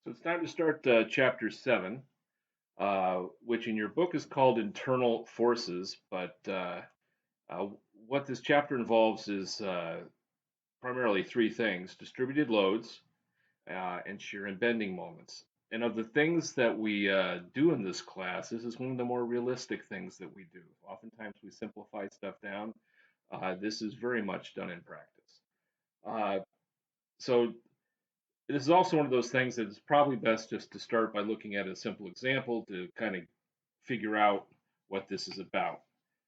So it's time to start chapter 7, which in your book is called Internal Forces. But what this chapter involves is primarily three things: distributed loads, and shear and bending moments. And of the things that we do in this class, this is one of the more realistic things that we do. Oftentimes we simplify stuff down. This is very much done in practice. Uh, so this is also one of those things that it's probably best just to start by looking at a simple example to kind of figure out what this is about.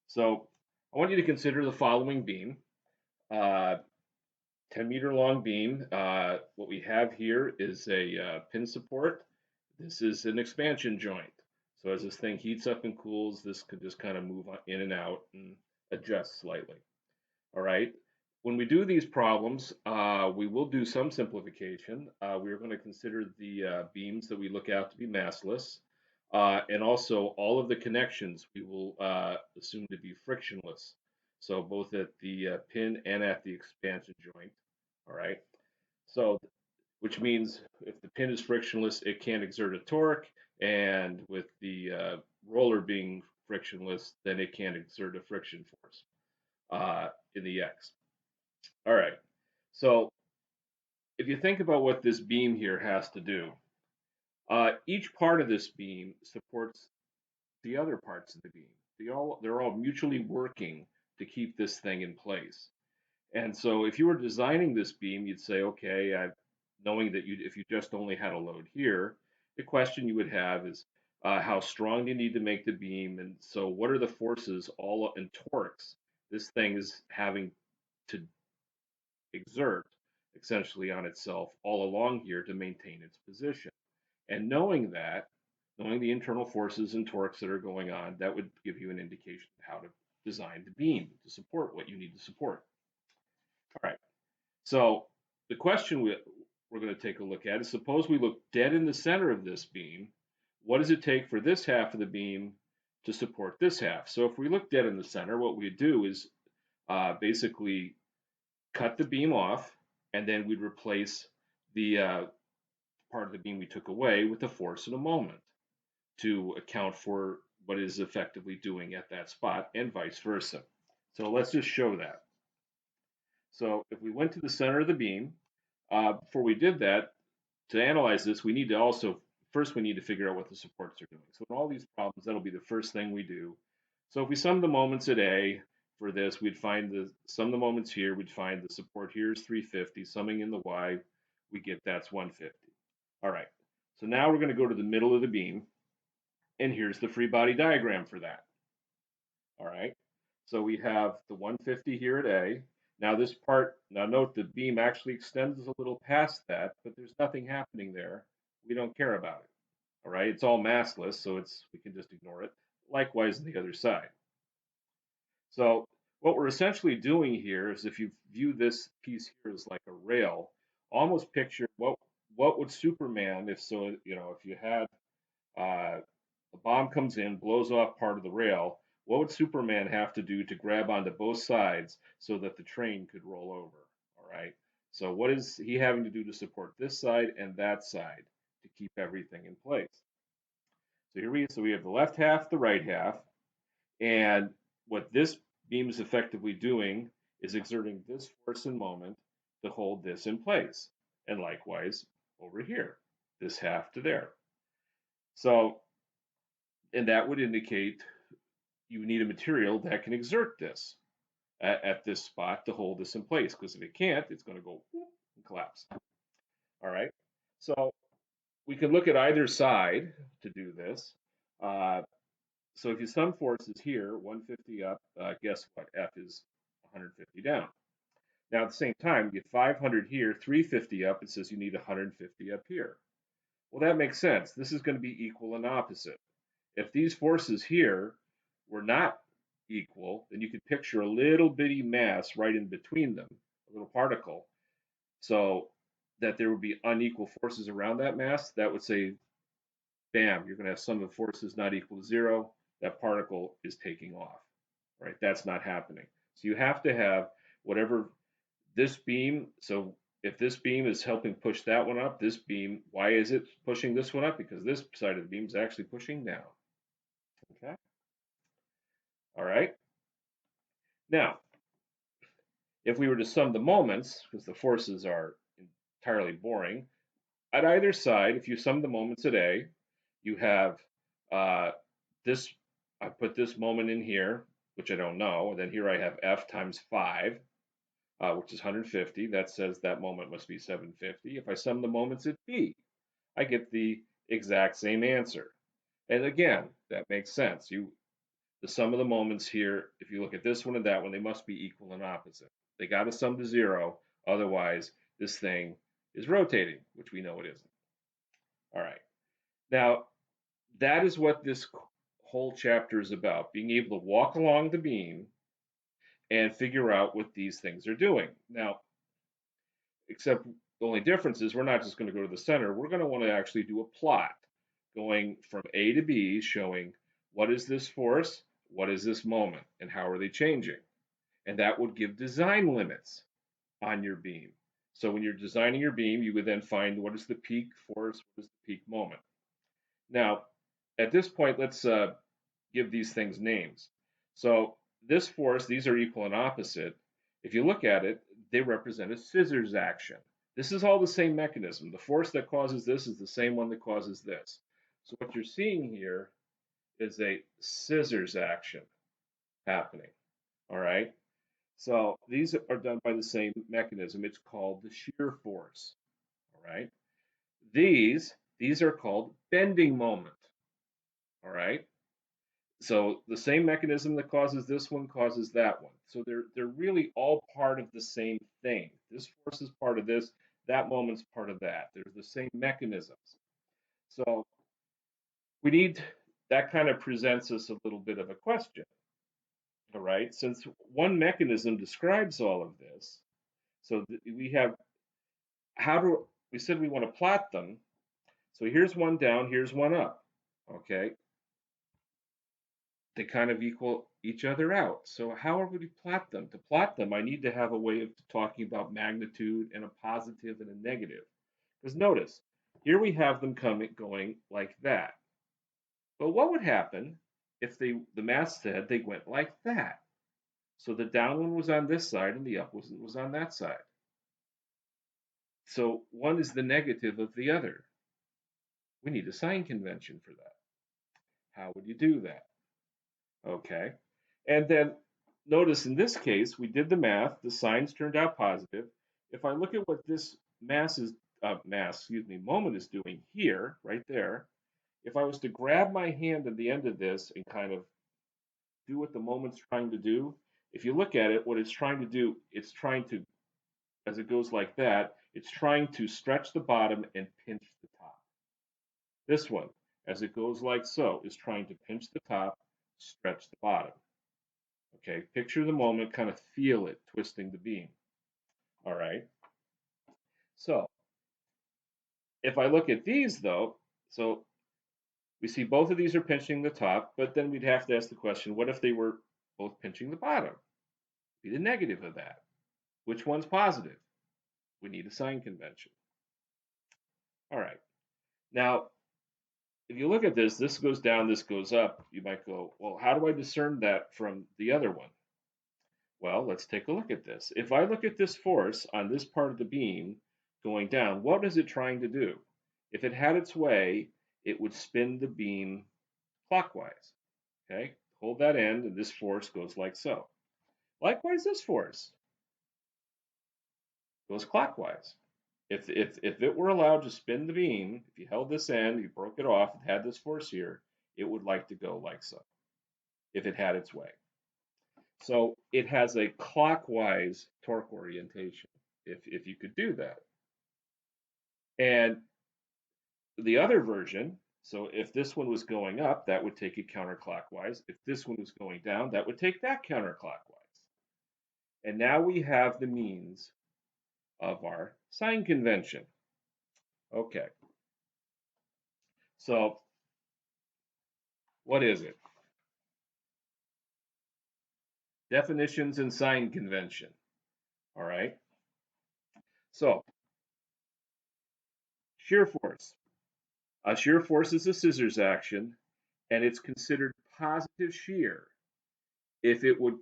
So I want you to consider the following beam, 10-meter long beam. What we have here is a pin support. This is an expansion joint. So as this thing heats up and cools, this could just kind of move in and out and adjust slightly. All right. When we do these problems, we will do some simplification. We are going to consider the beams that we look at to be massless, and also all of the connections we will assume to be frictionless. So both at the pin and at the expansion joint. All right. So which means if the pin is frictionless, it can't exert a torque, and with the roller being frictionless, then it can't exert a friction force in the X. All right. So if you think about what this beam here has to do, each part of this beam supports the other parts of the beam. They're all mutually working to keep this thing in place. And so if you were designing this beam, you'd say, okay, knowing that if you just only had a load here, the question you would have is how strong do you need to make the beam? And so what are the forces all and torques this thing is having to exert essentially on itself all along here to maintain its position. And knowing that, knowing the internal forces and torques that are going on, that would give you an indication of how to design the beam to support what you need to support. All right. So the question we're going to take a look at is, suppose we look dead in the center of this beam. What does it take for this half of the beam to support this half? So if we look dead in the center, what we do is basically cut the beam off, and then we'd replace the part of the beam we took away with the force in a moment to account for what it is effectively doing at that spot, and vice versa. So let's just show that. So if we went to the center of the beam, before we did that, to analyze this, we need to also, first we need to figure out what the supports are doing. So in all these problems, that'll be the first thing we do. So if we sum the moments at A for this, we'd find sum the moments here, we'd find the support here is 350, summing in the Y, we get that's 150. All right, so now we're going to go to the middle of the beam, and here's the free body diagram for that. All right, so we have the 150 here at A. Now this part, now note the beam actually extends a little past that, but there's nothing happening there. We don't care about it. All right, it's all massless, so we can just ignore it. Likewise on the other side. So what we're essentially doing here is, if you view this piece here as like a rail, almost picture what would Superman, if so, if you had a bomb comes in, blows off part of the rail, what would Superman have to do to grab onto both sides so that the train could roll over? All right. So what is he having to do to support this side and that side to keep everything in place? So we have the left half, the right half, and what this beam is effectively doing is exerting this force and moment to hold this in place. And likewise over here, this half to there. So, and that would indicate you need a material that can exert this at this spot to hold this in place, because if it can't, it's going to go and collapse. All right. So we can look at either side to do this. So if you sum forces here, 150 up, guess what? F is 150 down. Now at the same time, you get 500 here, 350 up. It says you need 150 up here. Well, that makes sense. This is going to be equal and opposite. If these forces here were not equal, then you could picture a little bitty mass right in between them, a little particle, so that there would be unequal forces around that mass. That would say, bam, you're going to have sum of forces not equal to zero. That particle is taking off, right? That's not happening. So you have to have whatever this beam, so if this beam is helping push that one up, this beam, why is it pushing this one up? Because this side of the beam is actually pushing down. Okay. All right. Now, if we were to sum the moments, because the forces are entirely boring, at either side, if you sum the moments at A, you have uh, this, I put this moment in here, which I don't know, and then here I have F times 5, which is 150. That says that moment must be 750. If I sum the moments at B, I get the exact same answer. And again, that makes sense. The sum of the moments here, if you look at this one and that one, they must be equal and opposite. They got to sum to 0, otherwise this thing is rotating, which we know it isn't. All right. Now, that is what this whole chapter is about, being able to walk along the beam and figure out what these things are doing. Now, except the only difference is we're not just going to go to the center, we're going to want to actually do a plot going from A to B, showing what is this force, what is this moment, and how are they changing. And that would give design limits on your beam. So when you're designing your beam, you would then find what is the peak force, what is the peak moment. Now, at this point, let's give these things names. So this force, these are equal and opposite. If you look at it, they represent a scissors action. This is all the same mechanism. The force that causes this is the same one that causes this. So what you're seeing here is a scissors action happening. All right. So these are done by the same mechanism. It's called the shear force. All right. These are called bending moment. All right. So the same mechanism that causes this one causes that one. So they're really all part of the same thing. This force is part of this, that moment's part of that. They're the same mechanisms. So we need that kind of presents us a little bit of a question. All right, since one mechanism describes all of this, so we have how do we said we want to plot them. So here's one down, here's one up. Okay, they kind of equal each other out. So how would we plot them? To plot them, I need to have a way of talking about magnitude and a positive and a negative. Because notice, here we have them going like that. But what would happen if the math said they went like that? So the down one was on this side and the up was on that side. So one is the negative of the other. We need a sign convention for that. How would you do that? Okay. And then notice in this case, we did the math, the signs turned out positive. If I look at what this moment is doing here, right there, if I was to grab my hand at the end of this and kind of do what the moment's trying to do, if you look at it, what it's trying to do, it's trying to, as it goes like that, it's trying to stretch the bottom and pinch the top. This one, as it goes like so, is trying to pinch the top, stretch the bottom. Okay, picture the moment, kind of feel it twisting the beam. All right. So if I look at these though, so we see both of these are pinching the top, but then we'd have to ask the question, what if they were both pinching the bottom? Be the negative of that. Which one's positive? We need a sign convention. All right. Now, if you look at this, this goes down, this goes up. You might go, well, how do I discern that from the other one? Well, let's take a look at this. If I look at this force on this part of the beam going down, what is it trying to do? If it had its way, it would spin the beam clockwise. Okay, hold that end, and this force goes like so. Likewise, this force goes clockwise. If it were allowed to spin the beam, if you held this end, you broke it off, and had this force here, it would like to go like so, if it had its way. So it has a clockwise torque orientation, if you could do that. And the other version, so if this one was going up, that would take it counterclockwise. If this one was going down, that would take that counterclockwise. And now we have the means of our sign convention. Okay, so what is it? Definitions and sign convention. All right. So Shear force. A shear force is a scissors action, and it's considered positive shear if it would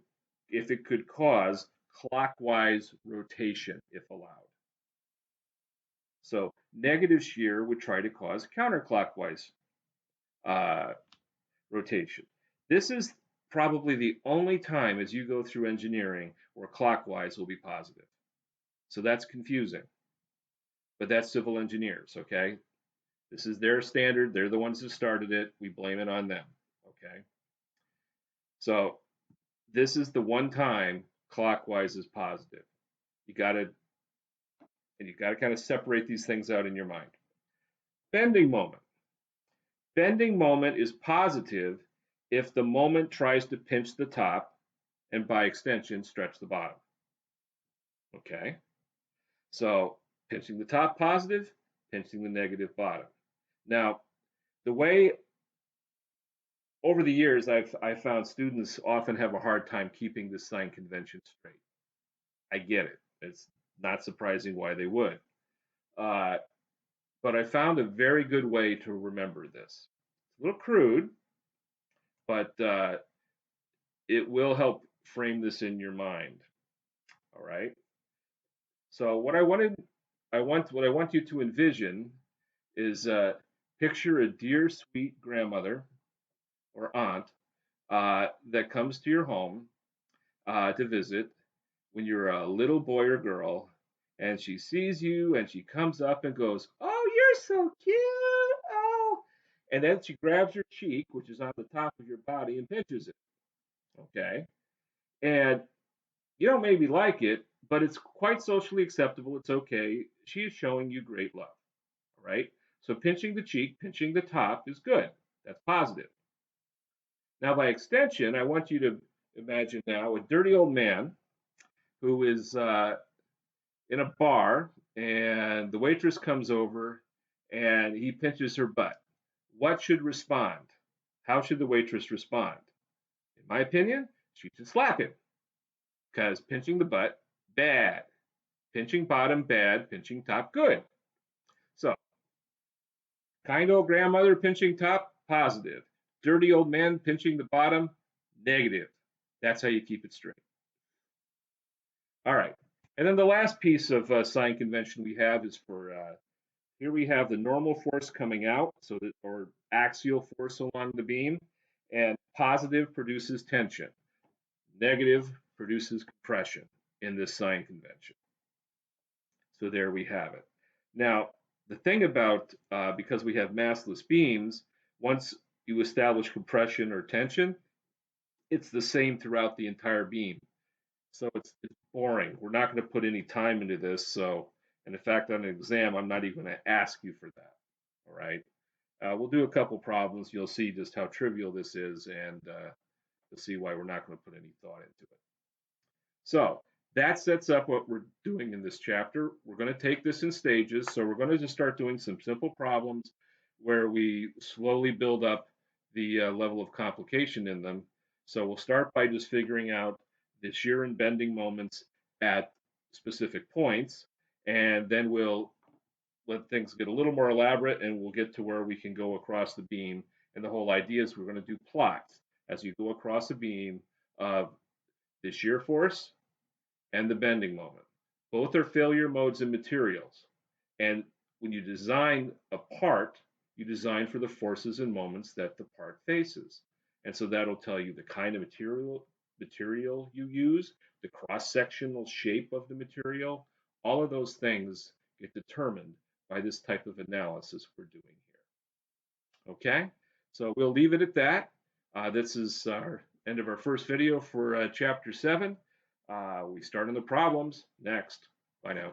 if it could cause clockwise rotation if allowed. So negative shear would try to cause counterclockwise uh, rotation. This is probably the only time as you go through engineering where clockwise will be positive. So that's confusing, but that's civil engineers, okay? This is their standard. They're the ones who started it. We blame it on them, okay? So this is the one time clockwise is positive. You got to kind of separate these things out in your mind. Bending moment. Bending moment is positive if the moment tries to pinch the top and by extension stretch the bottom. Okay? So pinching the top positive, pinching the negative bottom. Now, the way over the years I've found students often have a hard time keeping this sign convention straight. I get it. It's not surprising why they would. Uh, but I found a very good way to remember this. It's a little crude, but it will help frame this in your mind. All right. So what I want you to envision is picture a dear sweet grandmother or aunt that comes to your home to visit when you're a little boy or girl, and she sees you and she comes up and goes, "Oh, you're so cute! Oh," and then she grabs your cheek, which is on the top of your body, and pinches it. Okay, and you don't maybe like it, but it's quite socially acceptable. It's okay. She is showing you great love. All right. So pinching the cheek, pinching the top is good. That's positive. Now, by extension, I want you to imagine now a dirty old man who is in a bar and the waitress comes over and he pinches her butt. What should respond? How should the waitress respond? In my opinion, she should slap him because pinching the butt, bad. Pinching bottom, bad. Pinching top, good. So, kind old grandmother pinching top, positive. Dirty old man pinching the bottom, negative. That's how you keep it straight. All right. And then the last piece of sign convention we have is for here we have the normal force coming out, so that or axial force along the beam, and positive produces tension, negative produces compression in this sign convention. So there we have it. Now, the thing about because we have massless beams, once you establish compression or tension, it's the same throughout the entire beam. So it's boring. We're not going to put any time into this. So, and in fact, on an exam, I'm not even going to ask you for that. All right. We'll do a couple problems. You'll see just how trivial this is, and you'll see why we're not going to put any thought into it. So that sets up what we're doing in this chapter. We're going to take this in stages. So we're going to just start doing some simple problems where we slowly build up the level of complication in them. So we'll start by just figuring out the shear and bending moments at specific points, and then we'll let things get a little more elaborate and we'll get to where we can go across the beam. And the whole idea is we're going to do plots as you go across the beam of the shear force and the bending moment. Both are failure modes in materials. And when you design a part, you design for the forces and moments that the part faces. And so that'll tell you the kind of material you use, the cross-sectional shape of the material. All of those things get determined by this type of analysis we're doing here. Okay, so we'll leave it at that. This is our end of our first video for Chapter 7. We start on the problems next. Bye now.